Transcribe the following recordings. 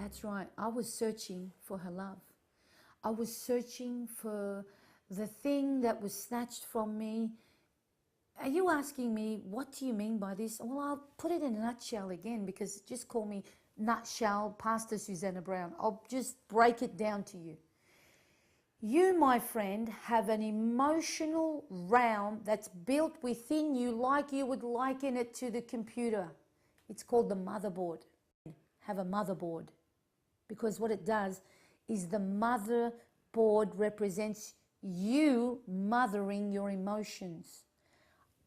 That's right. I was searching for her love. I was searching for the thing that was snatched from me. Are you asking me, what do you mean by this? Well, I'll put it in a nutshell again, because just call me Nutshell Pastor Susanna Brown. I'll just break it down to you. You, my friend, have an emotional realm that's built within you like you would liken it to the computer. It's called the motherboard. Have a motherboard, because what it does is the motherboard represents you mothering your emotions.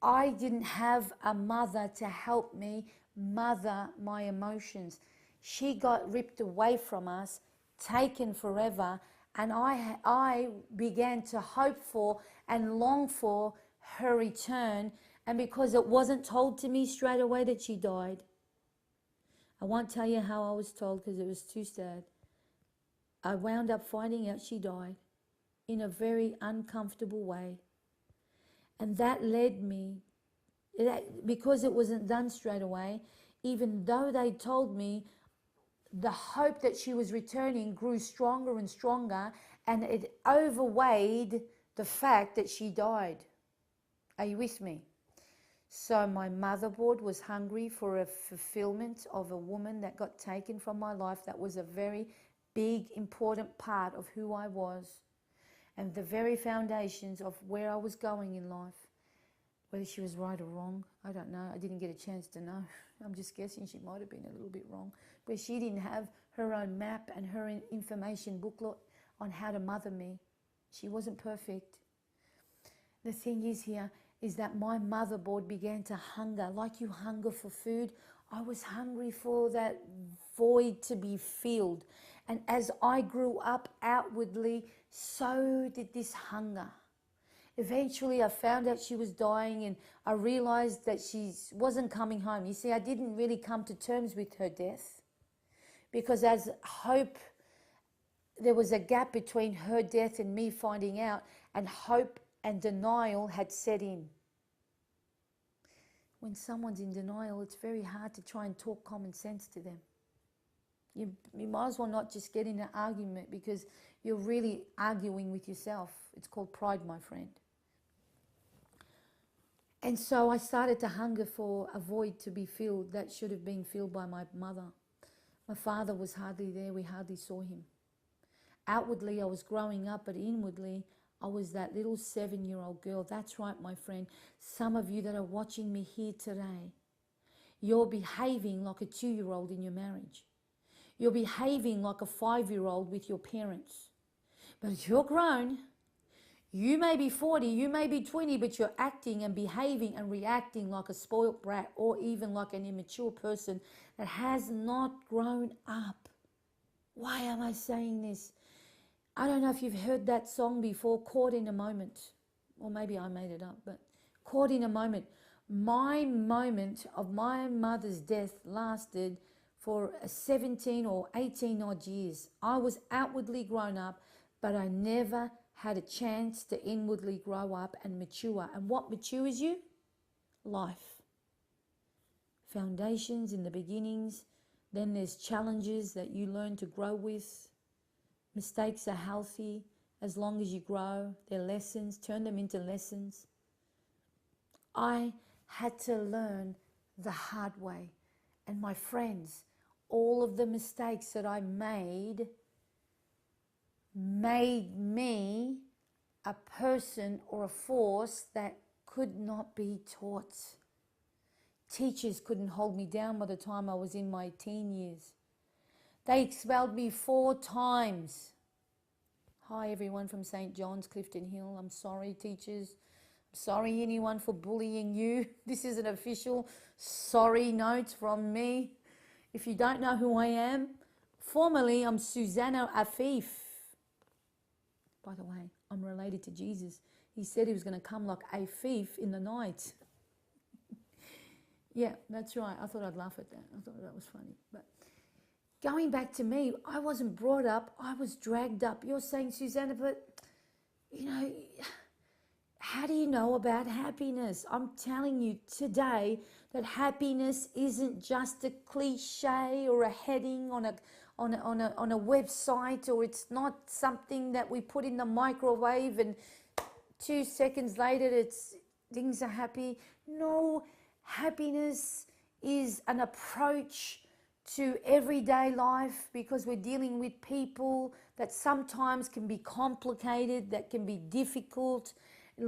I didn't have a mother to help me mother my emotions. She got ripped away from us, taken forever, and I began to hope for and long for her return. And because it wasn't told to me straight away that she died, I won't tell you how I was told because it was too sad. I wound up finding out she died in a very uncomfortable way. And that led me, because it wasn't done straight away, even though they told me, the hope that she was returning grew stronger and stronger, and it overweighed the fact that she died. Are you with me? So my motherboard was hungry for a fulfillment of a woman that got taken from my life. That was a very big, important part of who I was and the very foundations of where I was going in life. Whether she was right or wrong, I don't know. I didn't get a chance to know. I'm just guessing she might have been a little bit wrong. But she didn't have her own map and her information booklet on how to mother me. She wasn't perfect. The thing is here is that my motherboard began to hunger. Like you hunger for food, I was hungry for that void to be filled. And as I grew up outwardly, so did this hunger. Eventually, I found out she was dying, and I realized that she wasn't coming home. You see, I didn't really come to terms with her death, because as hope, there was a gap between her death and me finding out, and hope and denial had set in. When someone's in denial, it's very hard to try and talk common sense to them. You might as well not just get in an argument, because you're really arguing with yourself. It's called pride, my friend. And so I started to hunger for a void to be filled that should have been filled by my mother. My father was hardly there. We hardly saw him. Outwardly, I was growing up, but inwardly, I was that little 7-year-old girl. That's right, my friend. Some of you that are watching me here today, you're behaving like a 2-year-old in your marriage. You're behaving like a 5-year-old with your parents. But you're grown. You may be 40, you may be 20, but you're acting and behaving and reacting like a spoilt brat, or even like an immature person that has not grown up. Why am I saying this? I don't know if you've heard that song before, Caught in a Moment. Or maybe I made it up, but Caught in a Moment. My moment of my mother's death lasted for 17 or 18 odd years. I was outwardly grown up, but I never had a chance to inwardly grow up and mature. And what matures you? Life. Foundations in the beginnings, then there's challenges that you learn to grow with. Mistakes are healthy as long as you grow. They're lessons, turn them into lessons. I had to learn the hard way. And my friends, all of the mistakes that I made me a person or a force that could not be taught. Teachers couldn't hold me down by the time I was in my teen years. They expelled me 4 times. Hi everyone from St. John's, Clifton Hill. I'm sorry, teachers. I'm sorry anyone for bullying you. This is an official sorry note from me. If you don't know who I am, formerly I'm Susanna Afif. By the way, I'm related to Jesus. He said he was going to come like a thief in the night. Yeah, that's right. I thought I'd laugh at that. I thought that was funny. But going back to me, I wasn't brought up. I was dragged up. You're saying, Susanna, but, you know, How do you know about happiness? I'm telling you today that happiness isn't just a cliche or a heading on a website, or it's not something that we put in the microwave and 2 seconds later it's things are happy. No, happiness is an approach to everyday life, because we're dealing with people that sometimes can be complicated, that can be difficult.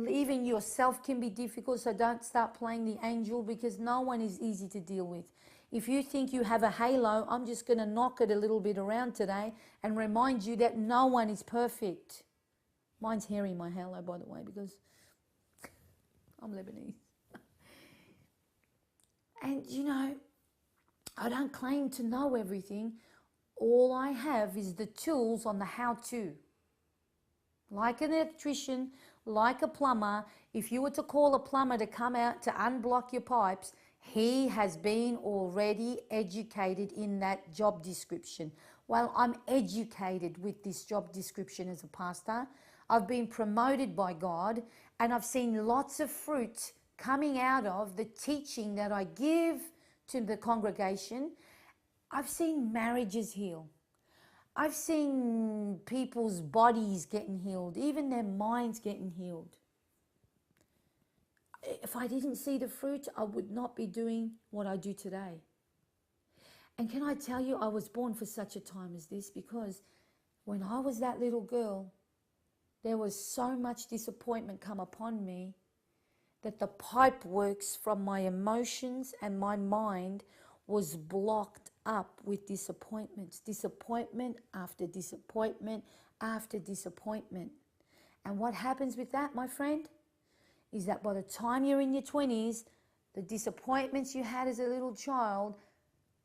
Even yourself can be difficult, so don't start playing the angel, because no one is easy to deal with. If you think you have a halo, I'm just going to knock it a little bit around today and remind you that no one is perfect. Mine's hairy, my halo, by the way, because I'm Lebanese. And you know, I don't claim to know everything. All I have is the tools on the how-to. Like an electrician, like a plumber, if you were to call a plumber to come out to unblock your pipes, he has been already educated in that job description. Well, I'm educated with this job description as a pastor. I've been promoted by God, and I've seen lots of fruit coming out of the teaching that I give to the congregation. I've seen marriages heal. I've seen people's bodies getting healed, even their minds getting healed. If I didn't see the fruit, I would not be doing what I do today. And can I tell you, I was born for such a time as this, because when I was that little girl, there was so much disappointment come upon me that the pipe works from my emotions and my mind was blocked up with disappointments, disappointment after disappointment after disappointment. And what happens with that, my friend, is that by the time you're in your 20s, the disappointments you had as a little child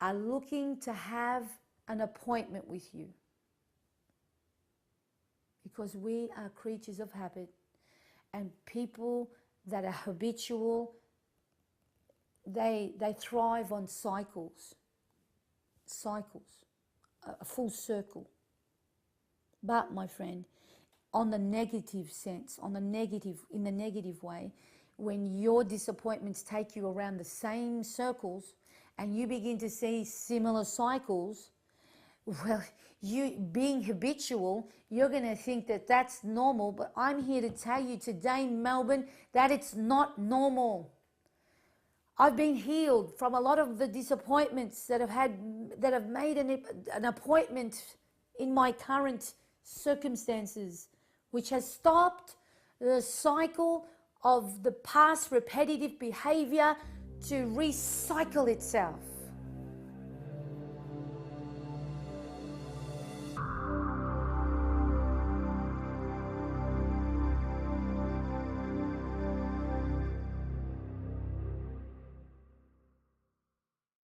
are looking to have an appointment with you. Because we are creatures of habit, and people that are habitual, they thrive on cycles, a full circle. But my friend, on the negative sense, in the negative way, when your disappointments take you around the same circles and you begin to see similar cycles, well, you being habitual, you're going to think that that's normal. But I'm here to tell you today, Melbourne, that it's not normal. I've been healed from a lot of the disappointments that have made an appointment in my current circumstances, which has stopped the cycle of the past repetitive behavior to recycle itself.